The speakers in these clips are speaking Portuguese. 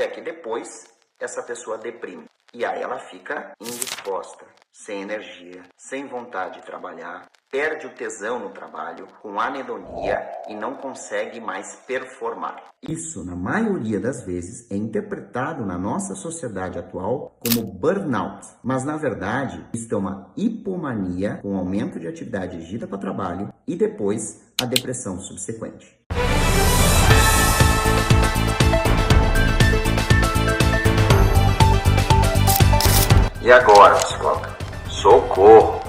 Até que depois essa pessoa deprime. E aí ela fica indisposta, sem energia, sem vontade de trabalhar, perde o tesão no trabalho, com anedonia e não consegue mais performar. Isso, na maioria das vezes, é interpretado na nossa sociedade atual como burnout. Mas, na verdade, isto é uma hipomania com aumento de atividade exigida para o trabalho e depois a depressão subsequente. E agora, psicóloga? Socorro!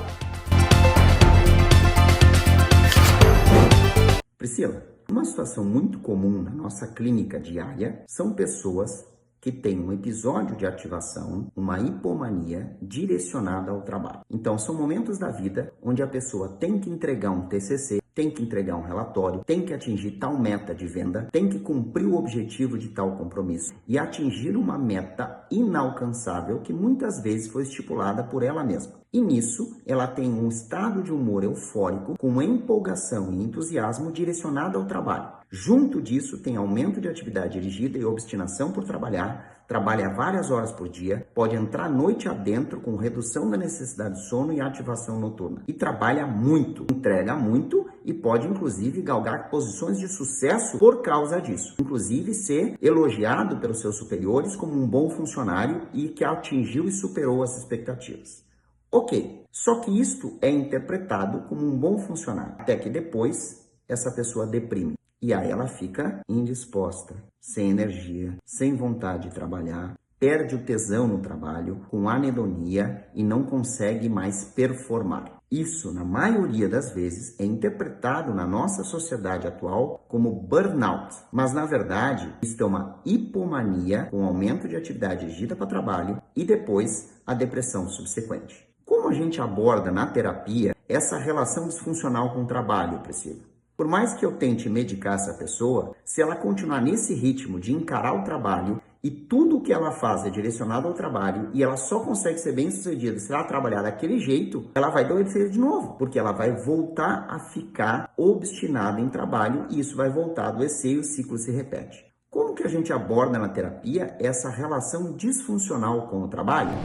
Priscila, uma situação muito comum na nossa clínica diária são pessoas que têm um episódio de ativação, uma hipomania direcionada ao trabalho. Então, são momentos da vida onde a pessoa tem que entregar um TCC, tem que entregar um relatório, tem que atingir tal meta de venda, tem que cumprir o objetivo de tal compromisso e atingir uma meta inalcançável que muitas vezes foi estipulada por ela mesma. E nisso, ela tem um estado de humor eufórico com empolgação e entusiasmo direcionado ao trabalho. Junto disso, tem aumento de atividade dirigida e obstinação por trabalhar, trabalha várias horas por dia, pode entrar noite adentro com redução da necessidade de sono e ativação noturna. E trabalha muito, entrega muito e pode, inclusive, galgar posições de sucesso por causa disso. Inclusive, ser elogiado pelos seus superiores como um bom funcionário e que atingiu e superou as expectativas. Ok, só que isto é interpretado como um bom funcionário, até que depois essa pessoa deprime. E aí ela fica indisposta, sem energia, sem vontade de trabalhar, perde o tesão no trabalho, com anedonia e não consegue mais performar. Isso, na maioria das vezes, é interpretado na nossa sociedade atual como burnout. Mas, na verdade, isto é uma hipomania com aumento de atividade exigida para trabalho e depois a depressão subsequente. Como a gente aborda na terapia essa relação disfuncional com o trabalho, Priscila? Por mais que eu tente medicar essa pessoa, se ela continuar nesse ritmo de encarar o trabalho e tudo o que ela faz é direcionado ao trabalho e ela só consegue ser bem-sucedida se ela trabalhar daquele jeito, ela vai adoecer de novo, porque ela vai voltar a ficar obstinada em trabalho e isso vai voltar a adoecer e o ciclo se repete. Como que a gente aborda na terapia essa relação disfuncional com o trabalho?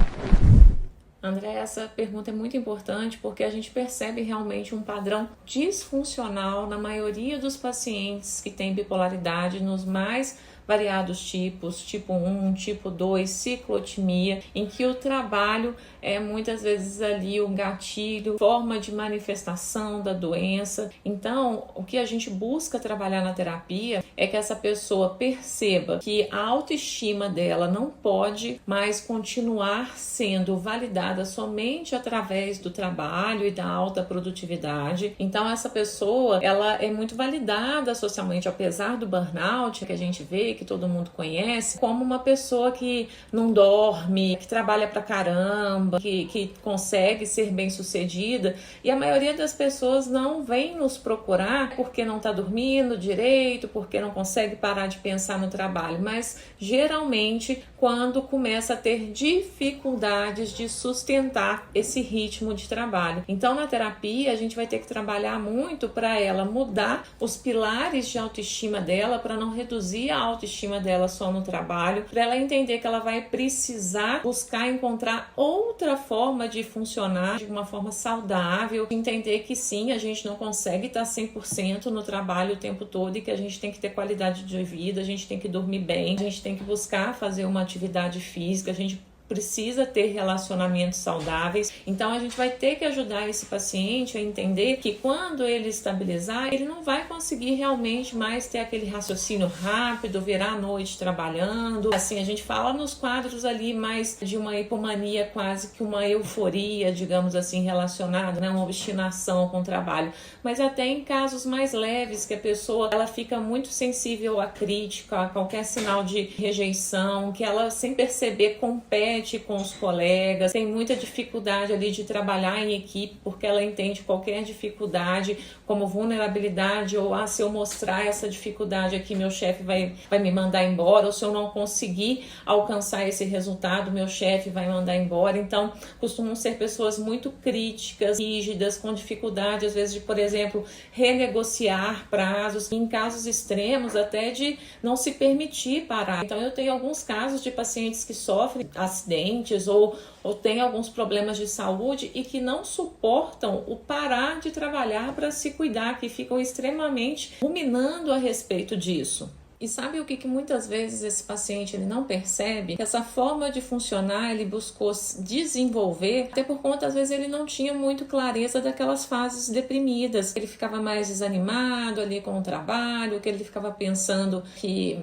André, essa pergunta é muito importante porque a gente percebe realmente um padrão disfuncional na maioria dos pacientes que têm bipolaridade nos mais variados tipos, tipo 1, tipo 2, ciclotimia, em que o trabalho é muitas vezes ali o gatilho, forma de manifestação da doença. Então, o que a gente busca trabalhar na terapia é que essa pessoa perceba que a autoestima dela não pode mais continuar sendo validada somente através do trabalho e da alta produtividade. Então, essa pessoa, ela é muito validada socialmente, apesar do burnout que a gente vê, que todo mundo conhece, como uma pessoa que não dorme, que trabalha pra caramba, que consegue ser bem sucedida, e a maioria das pessoas não vem nos procurar porque não tá dormindo direito, porque não consegue parar de pensar no trabalho, mas geralmente quando começa a ter dificuldades de sustentar esse ritmo de trabalho. Então na terapia a gente vai ter que trabalhar muito para ela mudar os pilares de autoestima dela, para não reduzir a autoestima dela só no trabalho, para ela entender que ela vai precisar buscar encontrar outra forma de funcionar de uma forma saudável, entender que sim, a gente não consegue estar 100% no trabalho o tempo todo e que a gente tem que ter qualidade de vida, a gente tem que dormir bem, a gente tem que buscar fazer uma atividade física, a gente precisa ter relacionamentos saudáveis. Então a gente vai ter que ajudar esse paciente a entender que quando ele estabilizar, ele não vai conseguir realmente mais ter aquele raciocínio rápido, virar a noite trabalhando. Assim, a gente fala nos quadros ali mais de uma hipomania, quase que uma euforia, digamos assim, relacionada, né? Uma obstinação com o trabalho. Mas até em casos mais leves, que a pessoa ela fica muito sensível à crítica, a qualquer sinal de rejeição, que ela sem perceber compete compromete com os colegas, tem muita dificuldade ali de trabalhar em equipe, porque ela entende qualquer dificuldade como vulnerabilidade, ou se eu mostrar essa dificuldade aqui, meu chefe vai me mandar embora, ou se eu não conseguir alcançar esse resultado, meu chefe vai mandar embora. Então, costumam ser pessoas muito críticas, rígidas, com dificuldade, às vezes, de, por exemplo, renegociar prazos, em casos extremos, até de não se permitir parar. Então, eu tenho alguns casos de pacientes que sofrem acidentes ou têm alguns problemas de saúde e que não suportam o parar de trabalhar para se cuidar, que ficam extremamente ruminando a respeito disso. E sabe o que muitas vezes esse paciente ele não percebe? Que essa forma de funcionar ele buscou desenvolver, até por conta, às vezes, ele não tinha muito clareza daquelas fases deprimidas. Ele ficava mais desanimado ali com o trabalho, que ele ficava pensando que,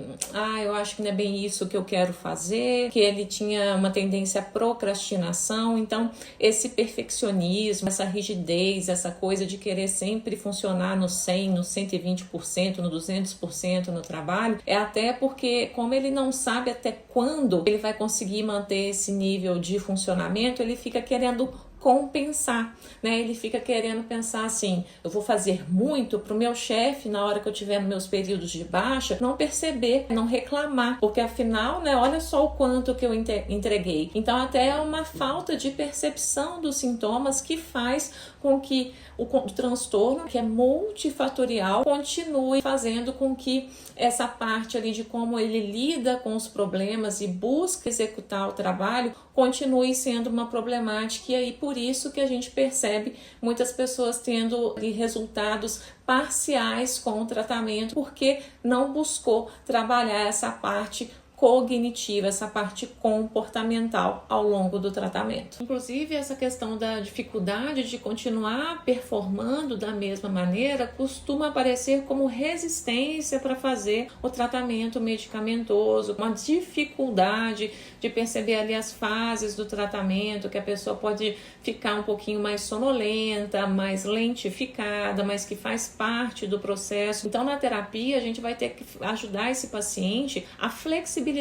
eu acho que não é bem isso que eu quero fazer, que ele tinha uma tendência à procrastinação. Então, esse perfeccionismo, essa rigidez, essa coisa de querer sempre funcionar no 100%, no 120%, no 200% no trabalho, é até porque, como ele não sabe até quando ele vai conseguir manter esse nível de funcionamento, ele fica querendo compensar, né? Ele fica querendo pensar assim, eu vou fazer muito para o meu chefe, na hora que eu tiver nos meus períodos de baixa, não perceber, não reclamar, porque afinal, né, olha só o quanto que eu entreguei. Então, até é uma falta de percepção dos sintomas que faz com que o transtorno, que é multifatorial, continue fazendo com que essa parte ali de como ele lida com os problemas e busca executar o trabalho continue sendo uma problemática, e aí por isso que a gente percebe muitas pessoas tendo resultados parciais com o tratamento, porque não buscou trabalhar essa parte cognitiva, essa parte comportamental ao longo do tratamento. Inclusive, essa questão da dificuldade de continuar performando da mesma maneira costuma aparecer como resistência para fazer o tratamento medicamentoso, uma dificuldade de perceber ali as fases do tratamento, que a pessoa pode ficar um pouquinho mais sonolenta, mais lentificada, mas que faz parte do processo. Então, na terapia, a gente vai ter que ajudar esse paciente a flexibilizar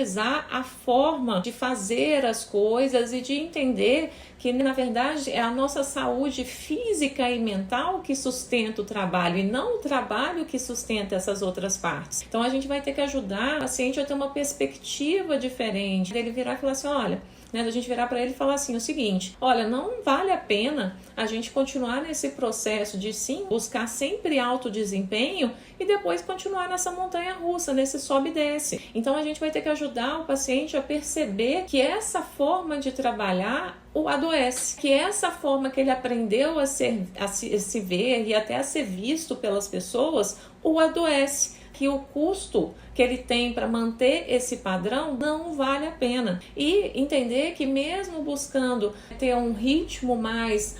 a forma de fazer as coisas e de entender que, na verdade, é a nossa saúde física e mental que sustenta o trabalho e não o trabalho que sustenta essas outras partes. Então, a gente vai ter que ajudar o paciente a ter uma perspectiva diferente. Ele virar e falar assim, olha, né, a gente virar para ele e falar assim, o seguinte, olha, não vale a pena a gente continuar nesse processo de sim, buscar sempre alto desempenho e depois continuar nessa montanha russa, nesse sobe e desce. Então a gente vai ter que ajudar o paciente a perceber que essa forma de trabalhar o adoece, que essa forma que ele aprendeu a se ver e até a ser visto pelas pessoas o adoece, que o custo que ele tem para manter esse padrão não vale a pena. E entender que mesmo buscando ter um ritmo mais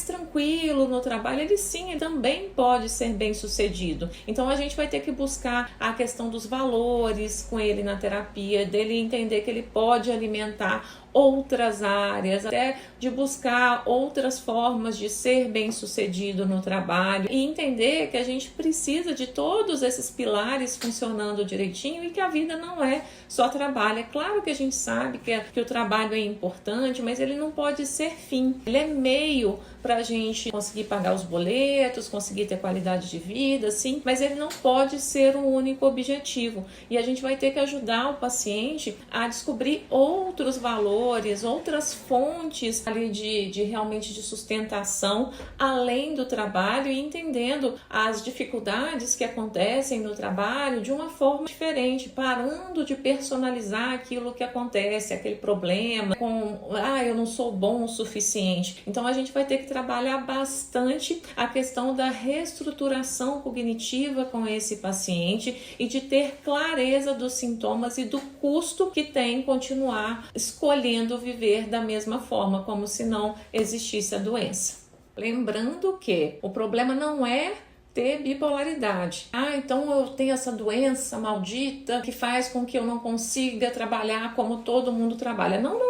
tranquilo no trabalho, ele também pode ser bem sucedido. Então a gente vai ter que buscar a questão dos valores com ele na terapia, dele entender que ele pode alimentar outras áreas, até de buscar outras formas de ser bem sucedido no trabalho e entender que a gente precisa de todos esses pilares funcionando direitinho e que a vida não é só trabalho. É claro que a gente sabe que o trabalho é importante, mas ele não pode ser fim. Ele é meio para a gente conseguir pagar os boletos, conseguir ter qualidade de vida, sim, mas ele não pode ser um único objetivo. E a gente vai ter que ajudar o paciente a descobrir outros valores, outras fontes ali de realmente de sustentação além do trabalho e entendendo as dificuldades que acontecem no trabalho de uma forma diferente, parando de personalizar aquilo que acontece, aquele problema com, eu não sou bom o suficiente. Então a gente vai ter que trabalhar bastante a questão da reestruturação cognitiva com esse paciente e de ter clareza dos sintomas e do custo que tem continuar escolhendo viver da mesma forma, como se não existisse a doença. Lembrando que o problema não é ter bipolaridade. Então eu tenho essa doença maldita que faz com que eu não consiga trabalhar como todo mundo trabalha. Não.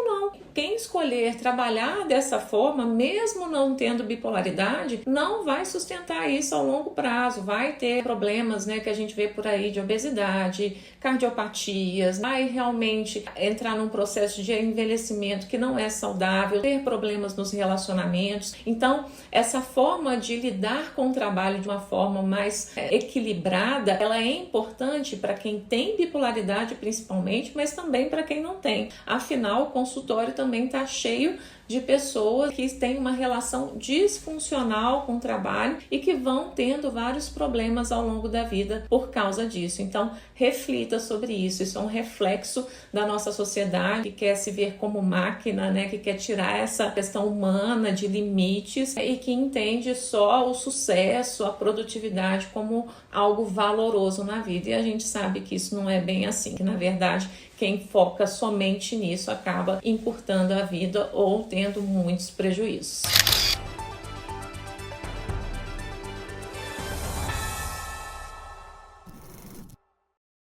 quem escolher trabalhar dessa forma, mesmo não tendo bipolaridade, não vai sustentar isso ao longo prazo, vai ter problemas, né, que a gente vê por aí de obesidade, cardiopatias, vai realmente entrar num processo de envelhecimento que não é saudável, ter problemas nos relacionamentos. Então, essa forma de lidar com o trabalho de uma forma mais equilibrada, ela é importante para quem tem bipolaridade principalmente, mas também para quem não tem. Afinal, o consultório também está cheio de pessoas que têm uma relação disfuncional com o trabalho e que vão tendo vários problemas ao longo da vida por causa disso. Então, reflita sobre isso. Isso é um reflexo da nossa sociedade que quer se ver como máquina, né? Que quer tirar essa questão humana de limites e que entende só o sucesso, a produtividade como algo valoroso na vida. E a gente sabe que isso não é bem assim, que na verdade quem foca somente nisso acaba encurtando a vida ou tendo muitos prejuízos.